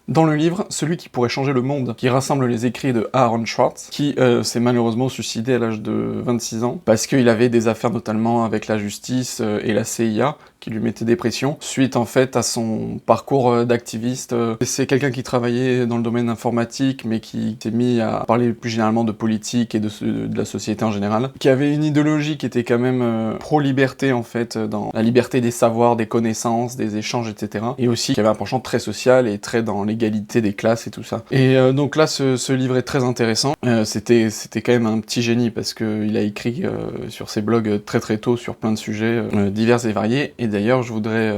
Dans le livre, celui qui pourrait changer le monde, qui rassemble les écrits de Aaron Swartz, qui s'est malheureusement suicidé à l'âge de 26 ans, parce qu'il avait des affaires notamment avec la justice et la CIA, qui lui mettait des pressions, suite en fait à son parcours d'activiste. C'est quelqu'un qui travaillait dans le domaine informatique, mais qui s'est mis à parler plus généralement de politique et de la société en général, qui avait une idéologie qui était quand même pro-liberté en fait, dans la liberté des savoirs, des connaissances, des échanges, etc. Et aussi qui avait un penchant très social et très dans l'égalité des classes et tout ça. Et donc là, ce livre est très intéressant. C'était quand même un petit génie, parce qu'il a écrit sur ses blogs très très tôt sur plein de sujets divers et variés. Et d'ailleurs, je voudrais...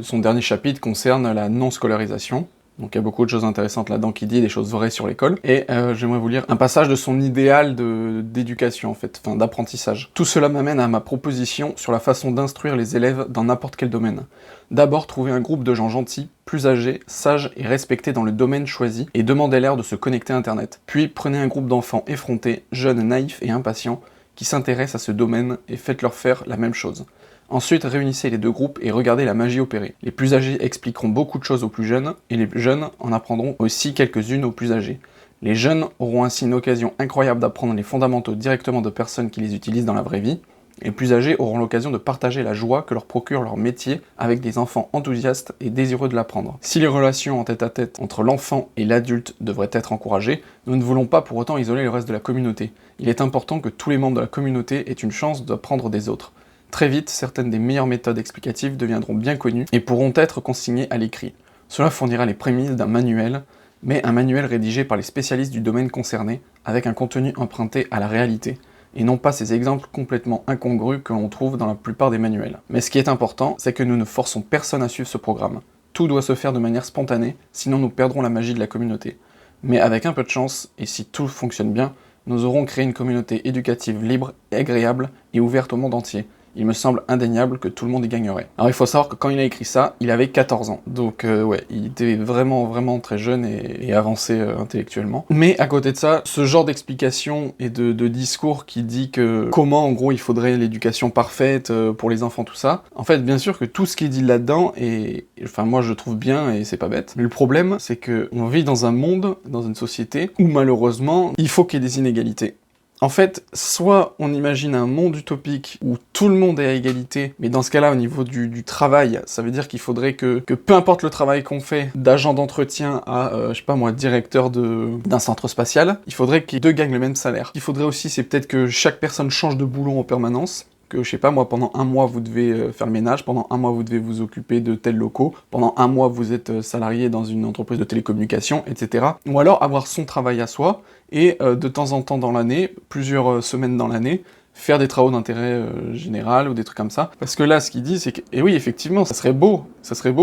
son dernier chapitre concerne la non-scolarisation. Donc il y a beaucoup de choses intéressantes là-dedans qui dit des choses vraies sur l'école. Et j'aimerais vous lire un passage de son idéal d'éducation, en fait, enfin d'apprentissage. Tout cela m'amène à ma proposition sur la façon d'instruire les élèves dans n'importe quel domaine. D'abord, trouvez un groupe de gens gentils, plus âgés, sages et respectés dans le domaine choisi, et demandez-leur de se connecter à Internet. Puis prenez un groupe d'enfants effrontés, jeunes, naïfs et impatients, qui s'intéressent à ce domaine, et faites-leur faire la même chose. Ensuite, réunissez les deux groupes et regardez la magie opérer. Les plus âgés expliqueront beaucoup de choses aux plus jeunes, et les jeunes en apprendront aussi quelques-unes aux plus âgés. Les jeunes auront ainsi une occasion incroyable d'apprendre les fondamentaux directement de personnes qui les utilisent dans la vraie vie. Les plus âgés auront l'occasion de partager la joie que leur procure leur métier avec des enfants enthousiastes et désireux de l'apprendre. Si les relations en tête-à-tête entre l'enfant et l'adulte devraient être encouragées, nous ne voulons pas pour autant isoler le reste de la communauté. Il est important que tous les membres de la communauté aient une chance d'apprendre des autres. Très vite, certaines des meilleures méthodes explicatives deviendront bien connues et pourront être consignées à l'écrit. Cela fournira les prémices d'un manuel, mais un manuel rédigé par les spécialistes du domaine concerné, avec un contenu emprunté à la réalité, et non pas ces exemples complètement incongrus que l'on trouve dans la plupart des manuels. Mais ce qui est important, c'est que nous ne forçons personne à suivre ce programme. Tout doit se faire de manière spontanée, sinon nous perdrons la magie de la communauté. Mais avec un peu de chance, et si tout fonctionne bien, nous aurons créé une communauté éducative libre, agréable et ouverte au monde entier. Il me semble indéniable que tout le monde y gagnerait. Alors il faut savoir que quand il a écrit ça, il avait 14 ans. Donc ouais, il était vraiment très jeune et avancé intellectuellement. Mais à côté de ça, ce genre d'explication et de discours qui dit que comment en gros il faudrait l'éducation parfaite pour les enfants, tout ça, en fait bien sûr que tout ce qui est dit là-dedans est... Enfin moi je trouve bien et c'est pas bête. Mais le problème c'est que on vit dans un monde, dans une société où malheureusement il faut qu'il y ait des inégalités. En fait, soit on imagine un monde utopique où tout le monde est à égalité, mais dans ce cas-là, au niveau du travail, ça veut dire qu'il faudrait que peu importe le travail qu'on fait, d'agent d'entretien à, je sais pas moi, directeur d'un centre spatial, il faudrait que les deux gagnent le même salaire. Il faudrait aussi, c'est peut-être que chaque personne change de boulot en permanence, que, je sais pas moi, pendant un mois vous devez faire le ménage, pendant un mois vous devez vous occuper de tels locaux, pendant un mois vous êtes salarié dans une entreprise de télécommunications, etc. Ou alors avoir son travail à soi, et de temps en temps dans l'année, plusieurs semaines dans l'année, faire des travaux d'intérêt général ou des trucs comme ça. Parce que là, ce qu'il dit, c'est que, et oui, effectivement, ça serait beau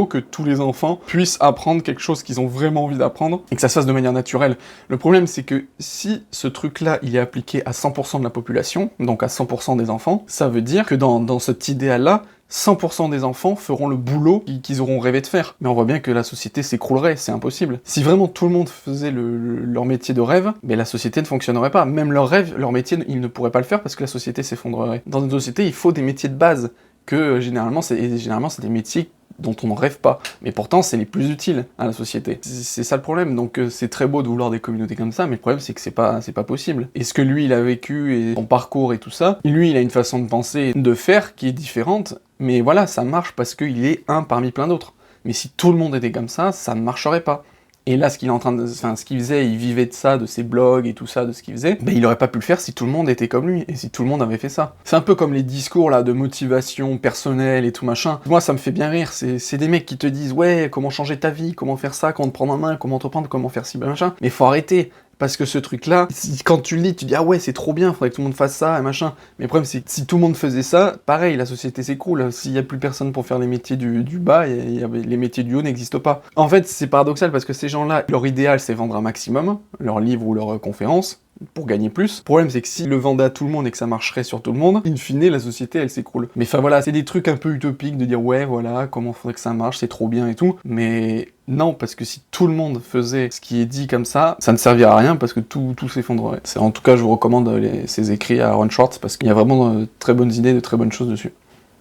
que tous les enfants puissent apprendre quelque chose qu'ils ont vraiment envie d'apprendre, et que ça se fasse de manière naturelle. Le problème, c'est que si ce truc-là, il est appliqué à 100% de la population, donc à 100% des enfants, ça veut dire que dans cet idéal-là, 100% des enfants feront le boulot qu'ils auront rêvé de faire. Mais on voit bien que la société s'écroulerait, c'est impossible. Si vraiment tout le monde faisait leur métier de rêve, mais la société ne fonctionnerait pas. Même leur rêve, leur métier, ils ne pourraient pas le faire parce que la société s'effondrerait. Dans une société, il faut des métiers de base, que généralement, c'est des métiers dont on ne rêve pas, mais pourtant c'est les plus utiles à la société. C'est ça le problème, donc c'est très beau de vouloir des communautés comme ça, mais le problème c'est que c'est pas possible. Et ce que lui il a vécu, et son parcours et tout ça, lui il a une façon de penser, de faire qui est différente, mais voilà, ça marche parce qu'il est un parmi plein d'autres. Mais si tout le monde était comme ça ne marcherait pas. Et là, ce qu'il faisait, il vivait de ça, de ses blogs et tout ça, de ce qu'il faisait, ben il aurait pas pu le faire si tout le monde était comme lui, et si tout le monde avait fait ça. C'est un peu comme les discours, là, de motivation personnelle et tout machin. Moi, ça me fait bien rire, c'est des mecs qui te disent, ouais, comment changer ta vie, comment faire ça, comment te prendre en main, comment entreprendre, comment faire ci, machin. Mais faut arrêter. Parce que ce truc-là, quand tu le lis, tu dis « Ah ouais, c'est trop bien, faudrait que tout le monde fasse ça, et machin ». Mais le problème, c'est que si tout le monde faisait ça, pareil, la société s'écroule. S'il y a plus personne pour faire les métiers du bas, les métiers du haut n'existent pas. En fait, c'est paradoxal parce que ces gens-là, leur idéal, c'est vendre un maximum, leur livre ou leur conférence, pour gagner plus. Le problème, c'est que s'ils le vendaient à tout le monde et que ça marcherait sur tout le monde, in fine, la société, elle s'écroule. Mais enfin voilà, c'est des trucs un peu utopiques de dire « Ouais, voilà, comment faudrait que ça marche, c'est trop bien et tout ». Mais non, parce que si tout le monde faisait ce qui est dit comme ça ne servirait à rien parce que tout s'effondrerait. En tout cas, je vous recommande ces écrits à Aaron Swartz parce qu'il y a vraiment de très bonnes idées, de très bonnes choses dessus.